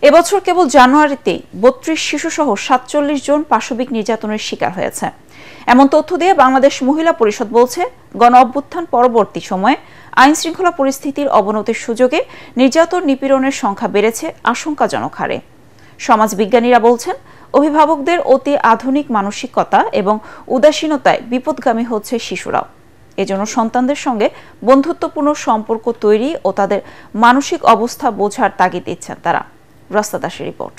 এবছর কেবল জানুয়ারিতেই ৩২ শিশুসহ ৪৭ জন পাশবিক নির্যাতনের শিকার হয়েছে। এমন তথ্য দিয়ে বাংলাদেশ মহিলা পরিষদ বলছে, গণ অভ্যুত্থান পরবর্তী সময়ে আইন শৃঙ্খলা পরিস্থিতির অবনতির সুযোগে নির্যাতন নিপীড়নের সংখ্যা বেড়েছে আশঙ্কাজনক হারে। সমাজবিজ্ঞানীরা বলছেন, অভিভাবকদের অতি আধুনিক মানসিকতা এবং উদাসীনতায় বিপদগামী হচ্ছে শিশুরাও। এজন্য সন্তানদের সঙ্গে বন্ধুত্বপূর্ণ সম্পর্ক তৈরি ও তাদের মানসিক অবস্থা বোঝার তাগিদ দিচ্ছেন তারা। রাস্তা দাসের রিপোর্ট।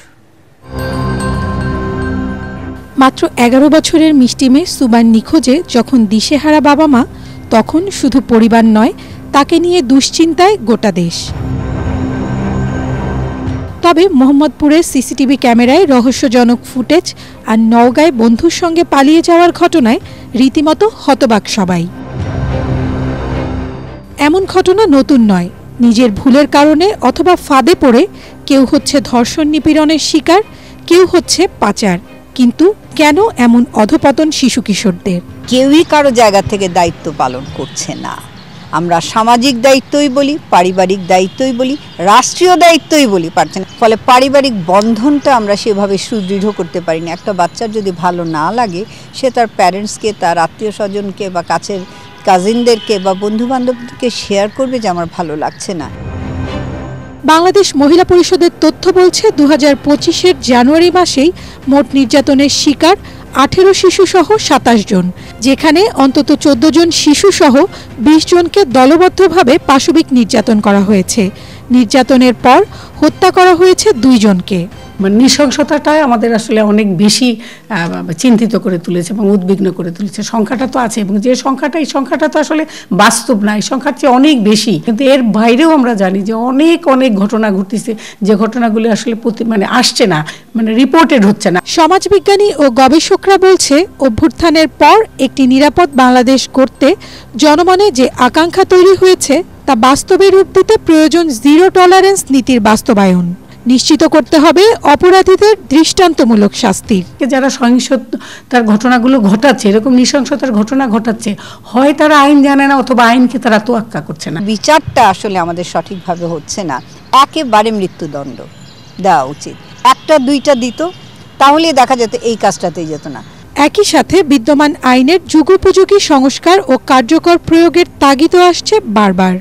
মাত্র ১১ বছরের মিষ্টি মেয়ে সুবান নিখোঁজে যখন দিশেহারা বাবা মা, তখন শুধু পরিবার নয়, তাকে নিয়ে দুশ্চিন্তায় গোটা দেশ। তবে মোহাম্মদপুরের সিসিটিভি ক্যামেরায় রহস্যজনক ফুটেজ আর নওগাঁয় বন্ধুর সঙ্গে পালিয়ে যাওয়ার ঘটনায় রীতিমতো হতবাক সবাই। এমন ঘটনা নতুন নয়। নিজের ভুলের কারণে অথবা ফাঁদে পড়ে কেউ হচ্ছে ধর্ষণ নিপীড়নের শিকার, কেউ হচ্ছে পাচার। কিন্তু কেন এমন অধপতন শিশু কিশোরদের? কেউই কারো জায়গা থেকে দায়িত্ব পালন করছে না। আমরা সামাজিক দায়িত্বই বলি, পারিবারিক দায়িত্বই বলি, রাষ্ট্রীয় দায়িত্বই বলি, পারছে না। ফলে পারিবারিক বন্ধনটা আমরা সেভাবে সুদৃঢ় করতে পারি না। একটা বাচ্চার যদি ভালো না লাগে, সে তার প্যারেন্টসকে, তার আত্মীয় স্বজনকে বা কাছের কাজিনদেরকে বা বন্ধু বান্ধবদেরকে শেয়ার করবে যে আমার ভালো লাগছে না। বাংলাদেশ মহিলা পরিষদের তথ্য বলছে, ২০২৫-এর জানুয়ারি মাসেই মোট নির্যাতনের শিকার ১৮ শিশুসহ ২৭ জন, যেখানে অন্তত ১৪ জন শিশুসহ ২০ জনকে দলবদ্ধভাবে পাশবিক নির্যাতন করা হয়েছে। নির্যাতনের পর হত্যা করা হয়েছে ২ জনকে। মানে নৃশংসতাটাই আমাদের আসলে অনেক বেশি চিন্তিত করে তুলেছে এবং উদ্বিগ্ন করে তুলেছে। সংখ্যাটা তো আছে, এবং যে সংখ্যাটা, এই সংখ্যাটা তো আসলে বাস্তব না, এই সংখ্যার চেয়ে অনেক বেশি। কিন্তু এর বাইরেও আমরা জানি যে অনেক অনেক ঘটনা ঘটতেছে, যে ঘটনাগুলো আসলে আসছে না, রিপোর্টেড হচ্ছে না। সমাজবিজ্ঞানী ও গবেষকরা বলছে, অভ্যুত্থানের পর একটি নিরাপদ বাংলাদেশ গড়তে জনমনে যে আকাঙ্ক্ষা তৈরি হয়েছে, তা বাস্তবে রূপ দিতে প্রয়োজন জিরো টলারেন্স নীতির বাস্তবায়ন। নিশ্চিত করতে হবে অপরাধীদের দৃষ্টান্তমূলক শাস্তি। যারা সহিংসতার ঘটনাগুলো ঘটাচ্ছে, এরকম নৃশংসতার ঘটনা ঘটাচ্ছে, হয় তারা আইন জানে না অথবা আইনকে তারা তোয়াক্কা করছে না। বিচারটা আসলে আমাদের সঠিকভাবে হচ্ছে না। একেবারে মৃত্যুদণ্ড দেওয়া উচিত। একটা দুইটা দিত, তাহলে দেখা যেত এই কাজটাতেই যেত না। একই সাথে বিদ্যমান আইনের যুগোপযোগী সংস্কার ও কার্যকর প্রয়োগের তাগিদও আসছে বারবার।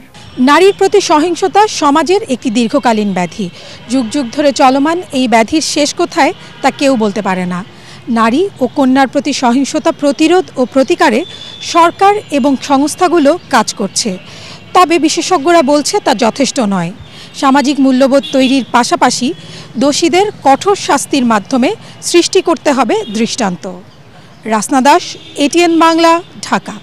নারীর প্রতি সহিংসতা সমাজের একটি দীর্ঘকালীন ব্যাধি। যুগ যুগ ধরে চলমান এই ব্যাধির শেষ কোথায় তা কেউ বলতে পারে না। নারী ও কন্যার প্রতি সহিংসতা প্রতিরোধ ও প্রতিকারে সরকার এবং সংস্থাগুলো কাজ করছে, তবে বিশেষজ্ঞরা বলছে তা যথেষ্ট নয়। সামাজিক মূল্যবোধ তৈরির পাশাপাশি দোষীদের কঠোর শাস্তির মাধ্যমে সৃষ্টি করতে হবে দৃষ্টান্ত। রাসনা দাস, এটিএন বাংলা, ঢাকা।